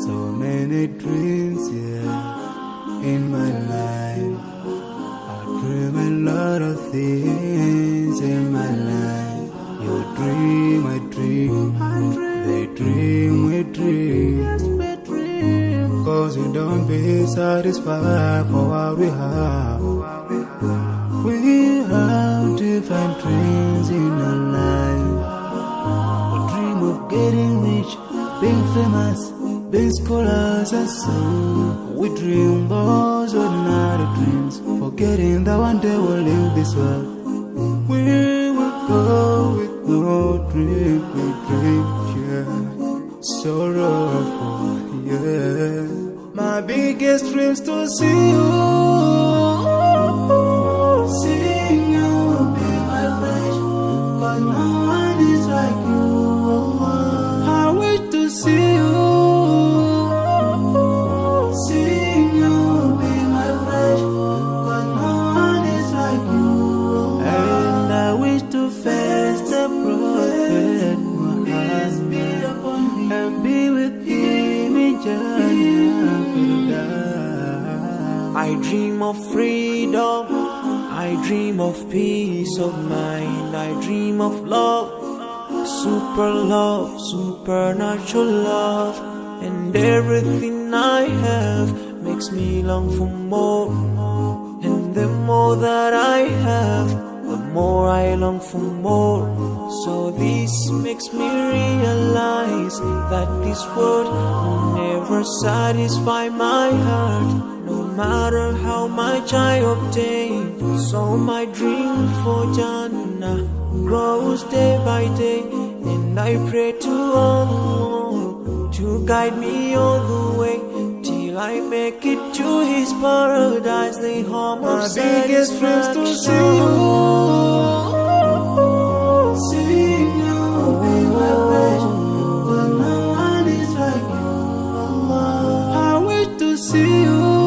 So many dreams, in my life. I dream a lot of things in my life. You dream, I dream. They dream, we dream. Cause we don't be satisfied for what we have. We have different dreams in our life. We dream of getting rich, being famous, being scholars and so. We dream those ordinary dreams, forgetting that one day we'll leave this world. We will go with no dream, we dream, sorrowful, My biggest dreams to see you, seeing you be my flesh, cause no one is like you. I wish to see you, seeing you be my flesh, cause no one is like you. And I wish to face the prophet Muhammad and be with him in Jannah. I dream of freedom, I dream of peace of mind, I dream of love, supernatural love, and everything I have makes me long for more. And the more that I have, the more I long for more. So this makes me realize that this world will never satisfy my heart, no matter how much I obtain. So my dream for Jannah grows day by day, and I pray to Allah to guide me all the way till I make it to His paradise, the home of satisfaction. My biggest dreams to see you, seeing you be my flesh, but no one is like you. I wish to see you.